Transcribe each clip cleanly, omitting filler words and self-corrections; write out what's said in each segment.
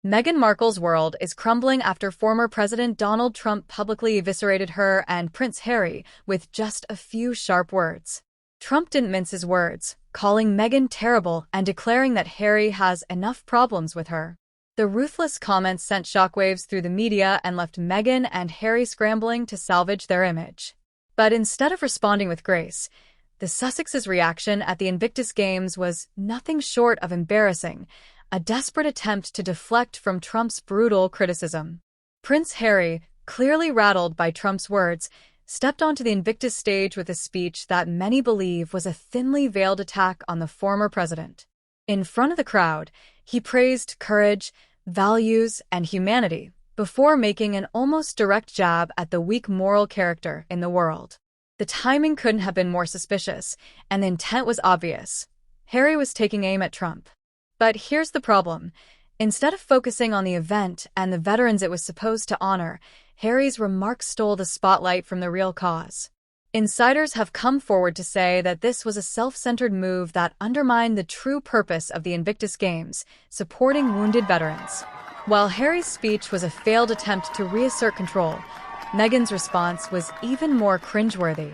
Meghan Markle's world is crumbling after former President Donald Trump publicly eviscerated her and Prince Harry with just a few sharp words. Trump didn't mince his words, calling Meghan terrible and declaring that Harry has enough problems with her. The ruthless comments sent shockwaves through the media and left Meghan and Harry scrambling to salvage their image. But instead of responding with grace, the Sussexes' reaction at the Invictus Games was nothing short of embarrassing, a desperate attempt to deflect from Trump's brutal criticism. Prince Harry, clearly rattled by Trump's words, stepped onto the Invictus stage with a speech that many believe was a thinly veiled attack on the former president. In front of the crowd, he praised courage, values, and humanity, before making an almost direct jab at the weak moral character in the world. The timing couldn't have been more suspicious, and the intent was obvious. Harry was taking aim at Trump. But here's the problem. Instead of focusing on the event and the veterans it was supposed to honor, Harry's remarks stole the spotlight from the real cause. Insiders have come forward to say that this was a self-centered move that undermined the true purpose of the Invictus Games, supporting wounded veterans. While Harry's speech was a failed attempt to reassert control, Meghan's response was even more cringe-worthy.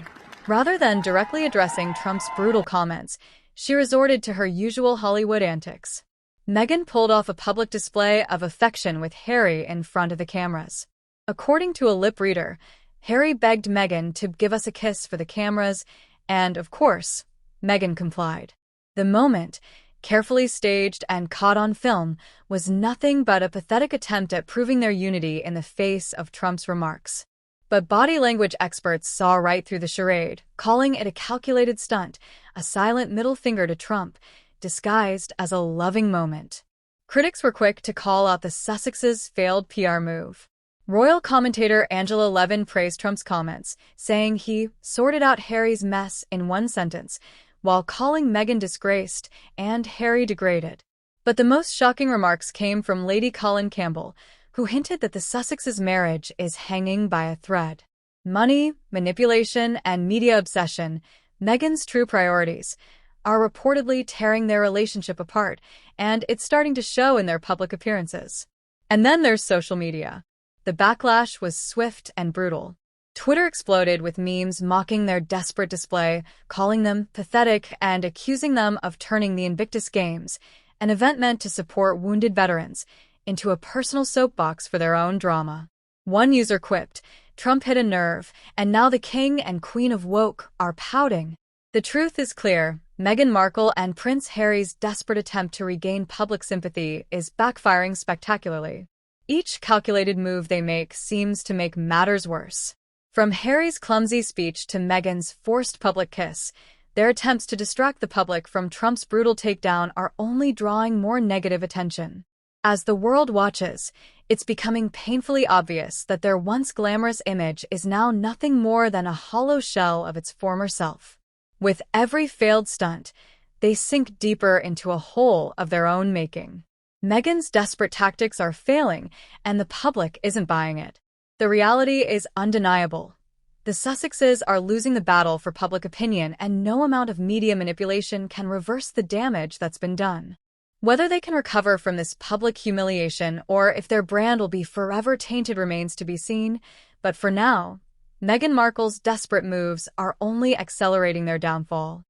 Rather than directly addressing Trump's brutal comments, she resorted to her usual Hollywood antics. Meghan pulled off a public display of affection with Harry in front of the cameras. According to a lip reader, Harry begged Meghan to give us a kiss for the cameras, and, of course, Meghan complied. The moment, carefully staged and caught on film, was nothing but a pathetic attempt at proving their unity in the face of Trump's remarks. But body language experts saw right through the charade, calling it a calculated stunt, a silent middle finger to Trump, disguised as a loving moment. Critics were quick to call out the Sussexes' failed PR move. Royal commentator Angela Levin praised Trump's comments, saying he sorted out Harry's mess in one sentence, while calling Meghan disgraced and Harry degraded. But the most shocking remarks came from Lady Colin Campbell, who hinted that the Sussexes' marriage is hanging by a thread. Money, manipulation, and media obsession, Meghan's true priorities, are reportedly tearing their relationship apart, and it's starting to show in their public appearances. And then there's social media. The backlash was swift and brutal. Twitter exploded with memes mocking their desperate display, calling them pathetic and accusing them of turning the Invictus Games, an event meant to support wounded veterans, into a personal soapbox for their own drama. One user quipped, "Trump hit a nerve, and now the king and queen of woke are pouting." The truth is clear. Meghan Markle and Prince Harry's desperate attempt to regain public sympathy is backfiring spectacularly. Each calculated move they make seems to make matters worse. From Harry's clumsy speech to Meghan's forced public kiss, their attempts to distract the public from Trump's brutal takedown are only drawing more negative attention. As the world watches, it's becoming painfully obvious that their once glamorous image is now nothing more than a hollow shell of its former self. With every failed stunt, they sink deeper into a hole of their own making. Meghan's desperate tactics are failing, and the public isn't buying it. The reality is undeniable. The Sussexes are losing the battle for public opinion, and no amount of media manipulation can reverse the damage that's been done. Whether they can recover from this public humiliation or if their brand will be forever tainted remains to be seen, but for now, Meghan Markle's desperate moves are only accelerating their downfall.